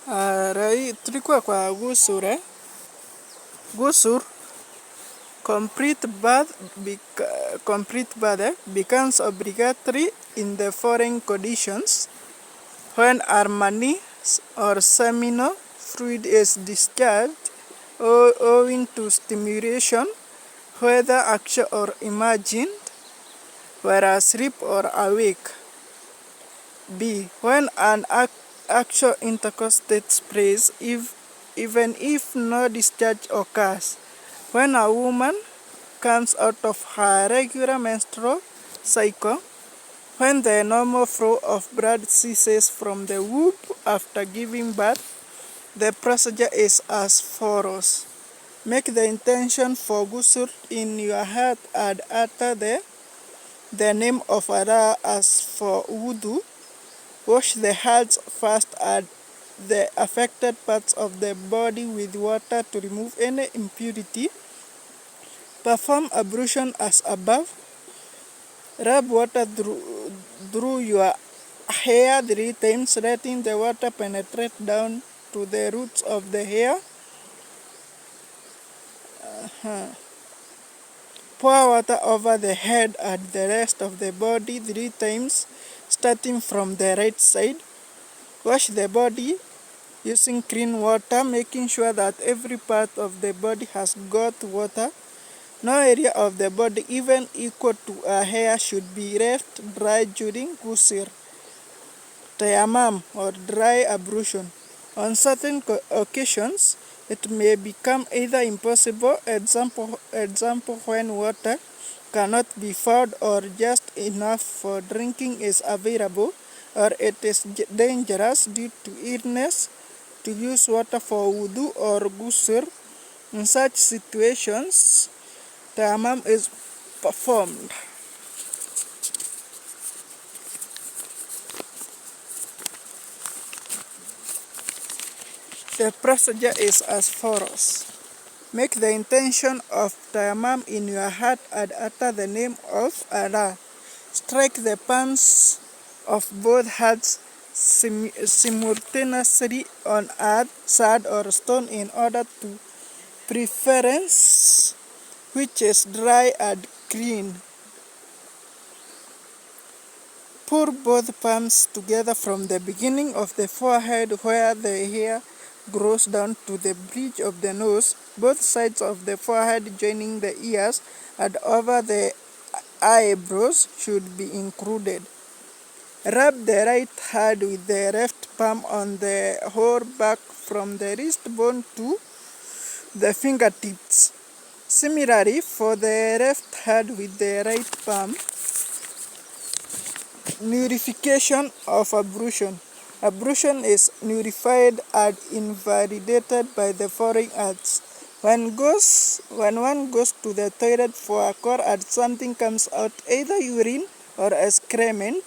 Tulikuwa kwa gusure. Gusur, complete birth becomes obligatory in the following conditions: when Armani or seminal fluid is discharged owing to stimulation, whether actual or imagined, whether asleep or awake. B. When an actual intercourse takes place, even if no discharge occurs. When a woman comes out of her regular menstrual cycle, when the normal flow of blood ceases from the womb after giving birth. The procedure is as follows. Make the intention for ghusl in your heart and utter the name of Allah as for wudu. Wash the hands first and the affected parts of the body with water to remove any impurity. Perform ablution as above. Rub water through your hair 3 times, letting the water penetrate down to the roots of the hair. Pour water over the head and the rest of the body 3 times, starting from the right side. Wash the body using clean water, making sure that every part of the body has got water. No area of the body, even equal to a hair, should be left dry during ghusl. Tayammum or dry ablution. On certain occasions, it may become either impossible, example when water cannot be found or just enough for drinking is available, or it is dangerous due to illness to use water for wudu or ghusl. In such situations, tayammum is performed. The procedure is as follows. Make the intention of tayammum in your heart and utter the name of Allah. Strike the palms of both hands simultaneously on earth, sand or stone in order to preference which is dry and clean. Pull both palms together from the beginning of the forehead where the hair grows down to the bridge of the nose, both sides of the forehead joining the ears, and over the eyebrows should be included. Rub the right hand with the left palm on the whole back from the wrist bone to the fingertips. Similarly, for the left hand with the right palm. Nullification of ablution. Ablution is nullified and invalidated by the following acts. When one goes to the toilet for a call and something comes out, either urine or excrement,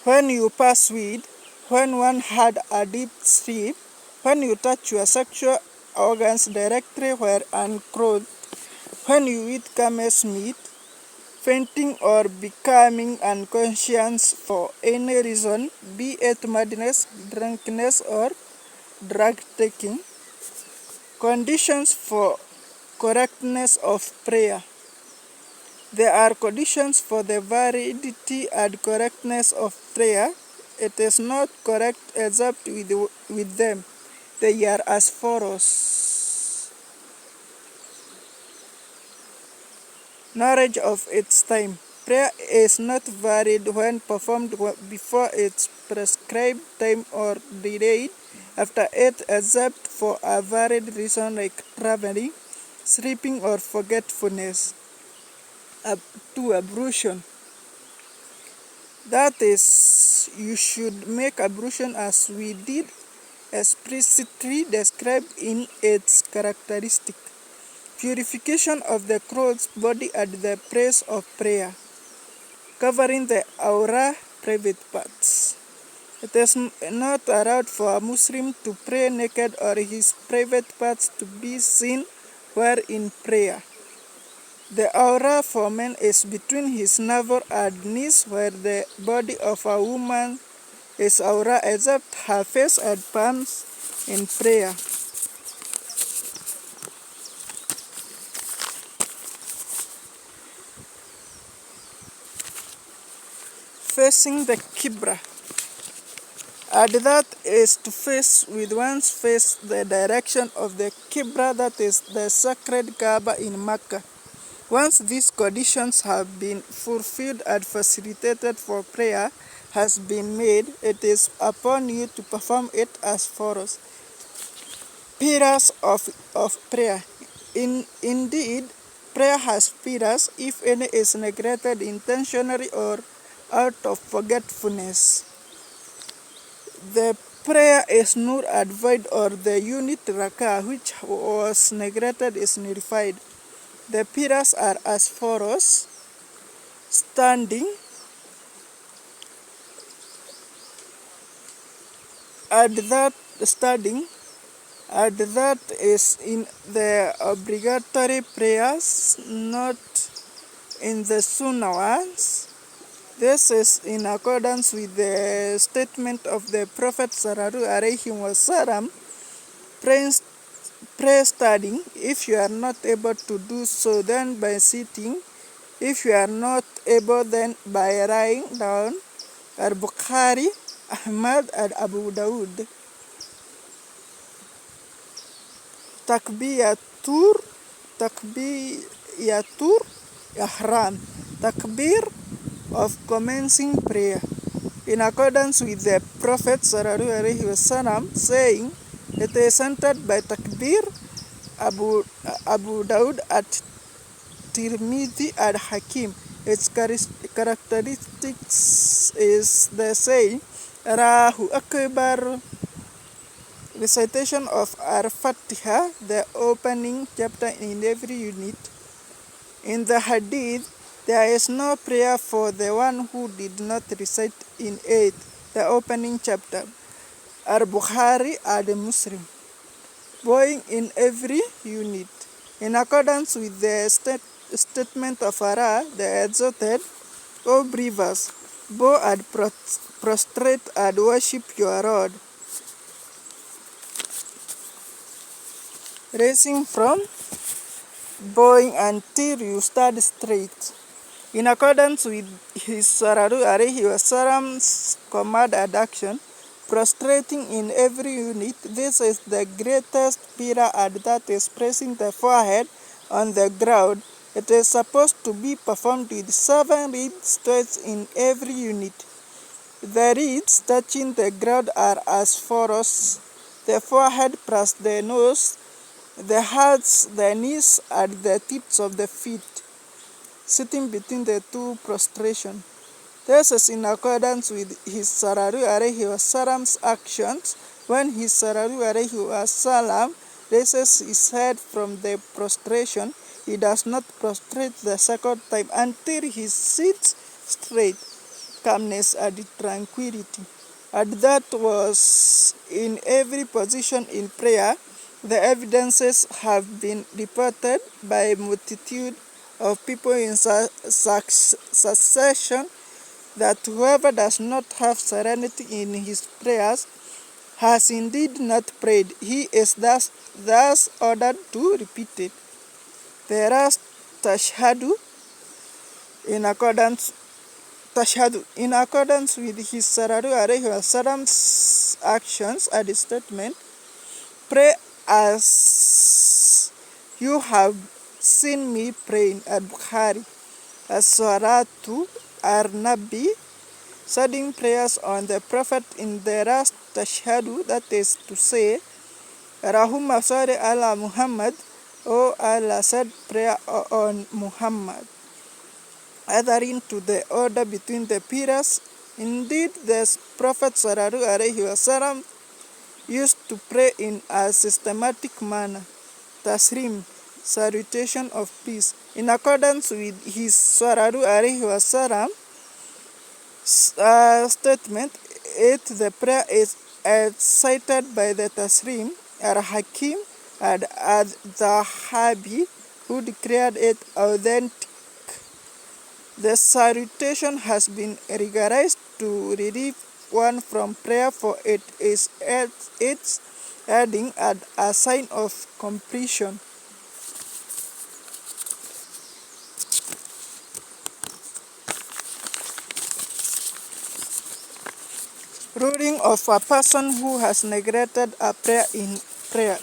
when you pass with, when one had a deep sleep, when you touch your sexual organs directly while unclothed, when you eat camel's meat, fainting or becoming unconscious for any reason, be it madness, drunkenness, or drug taking. Conditions for correctness of prayer. There are conditions for the validity and correctness of prayer. It is not correct except with them. They are as follows. Knowledge of its time. Prayer is not valid when performed before its prescribed time or delayed after it, except for a valid reason like traveling, sleeping, or forgetfulness. To ablution. That is, you should make ablution as we did explicitly described in its characteristic. Purification of the clothes, body, and the place of prayer. Covering the aura, private parts. It is not allowed for a Muslim to pray naked or his private parts to be seen while in prayer. The aura for men is between his navel and knees, while the body of a woman is Aura, except her face and palms in prayer. Facing the Qibla. That is to face with one's face the direction of the Qibla, that is the sacred Kaaba in Mecca. Once these conditions have been fulfilled and facilitated for prayer has been made, it is upon you to perform it as follows. Pillars of prayer. Indeed, prayer has pillars. If any is neglected intentionally or out of forgetfulness, the prayer is null and void, or the unit rak'ah which was neglected is nullified. The pillars are as follows. Standing, and that is in the obligatory prayers, not in the sunnah ones. This is in accordance with the statement of the Prophet sallallahu alaihi wasallam. Pray standing. If you are not able to do so, then by sitting. If you are not able, then by lying down. Al-Bukhari, Ahmad, and Abu Dawud. Takbiyatur Ihram. Takbir of commencing prayer. In accordance with the Prophet sallallahu alaihi wasallam saying, it is entered by takbir. Abu Dawud at Tirmidhi and Hakim. Its characteristics is the saying, Allahu Akbar. Recitation of Al-Fatiha, the opening chapter in every unit. In the Hadith, there is no prayer for the one who did not recite in it, the opening chapter. Al-Bukhari and Muslim. Bowing in every unit. In accordance with the statement of Allah, the exalted, O believers, bow and prostrate and worship your Lord. Raising from bowing until you stand straight. In accordance with his sallallahu alaihi wasallam's command and action, prostrating in every unit. This is the greatest pillar, and that is pressing the forehead on the ground. It is supposed to be performed with 7 reeds stretched in every unit. The reeds touching the ground are as follows: the forehead plus the nose, the hands, the knees, and the tips of the feet, sitting between the two prostration. This is in accordance with his sallallahu alaihi wasallam's actions. When his sallallahu alaihi wasallam raises his head from the prostration, he does not prostrate the second time until he sits straight, calmness and tranquility. And that was in every position in prayer. The evidences have been reported by a multitude of people in succession that whoever does not have serenity in his prayers has indeed not prayed. He is thus ordered to repeat it. The last tashhadu in accordance with his sallallahu alaihi wasallam's actions and statement. Pray as you have seen me praying. Al-Bukhari. As-salatu ar-nabi, saying prayers on the Prophet in the last tashhadu, that is to say, Allahumma salli ala Muhammad, O Allah, said prayer on Muhammad, adhering to the order between the pillars. Indeed, the Prophet sallallahu alaihi wasallam used to pray in a systematic manner. Tasrim, salutation of peace. In accordance with his sallallahu alaihi wasallam statement, the prayer is cited by the Tasrim, Al-Hakim, and Al-Zahabi, who declared it authentic. The salutation has been regularized to relieve one from prayer, for it is its ending and a sign of completion. Ruling of a person who has neglected a prayer in prayer,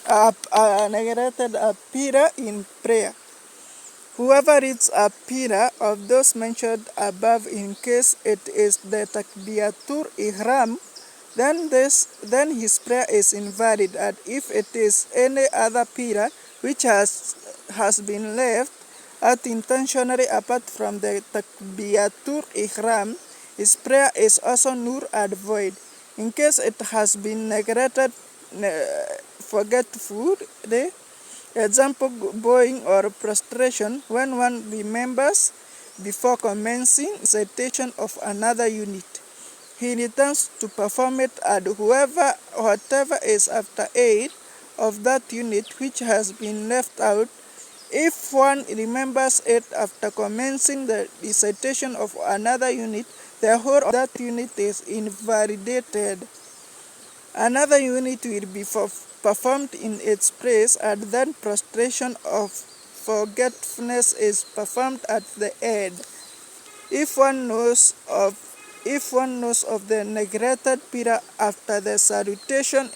neglected a pillar in prayer. Whoever reads a pillar of those mentioned above, in case it is the Takbiratul Ihram, then his prayer is invalid, and if it is any other pillar which has been left out intentionally apart from the Takbiratul Ihram, his prayer is also null and void. In case it has been neglected forgetfully, example, bowing or prostration, when one remembers before commencing recitation of another unit, he returns to perform it, and whatever is after aid of that unit which has been left out, if one remembers it after commencing the recitation of another unit, the whole of that unit is invalidated. Another unit will be performed in its place, and then prostration of forgetfulness is performed at the end. If one knows of the neglected pillar after the salutation,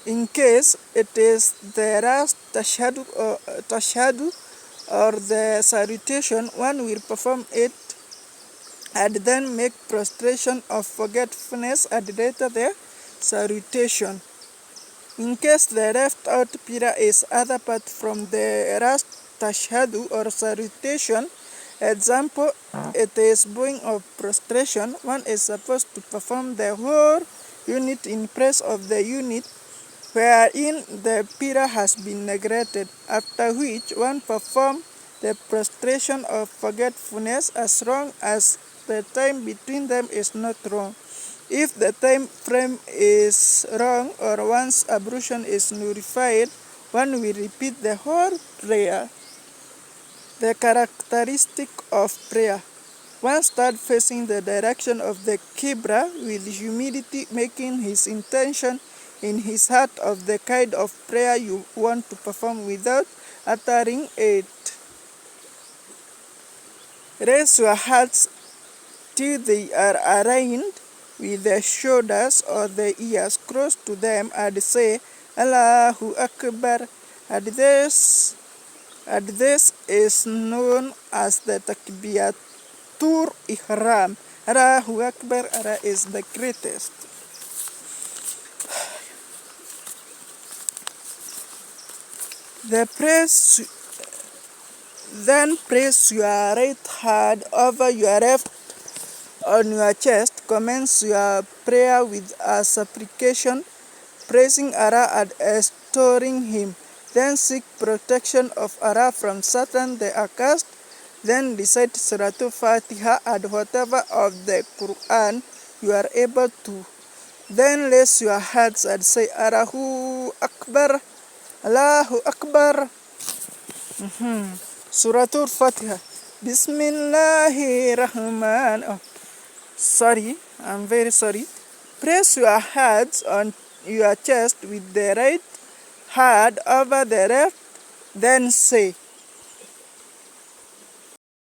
in case it is the last tashahhud or the salutation, one will perform it and then make prostration of forgetfulness and later the salutation. In case the left out pillar is other apart from the last tashahhud or salutation, example, it is bowing or prostration, one is supposed to perform the whole unit in place of the unit wherein the pillar has been neglected, after which one perform the prostration of forgetfulness as long as the time between them is not wrong. If the time frame is wrong or one's ablution is nullified, one will repeat the whole prayer. The characteristic of prayer. One starts facing the direction of the Qibla with humility, making his intention in his heart of the kind of prayer you want to perform without uttering it. Raise your hands till they are aligned with the shoulders or the ears close to them, and say Allahu Akbar. And this is known as the Takbiratul Ihram. Allahu Akbar, Allah is the greatest. Then press your right hand over your left on your chest. Commence your prayer with a supplication, praising Allah and extolling Him. Then seek protection of Allah from Satan the accursed. Then recite Suratul Fatiha and whatever of the Quran you are able to. Then raise your hands and say Allahu Akbar, Allahu Akbar. Suratul Fatiha. Bismillahirrahmanirrahim. I'm very sorry. Press your hands on your chest with the right hand over the left, then say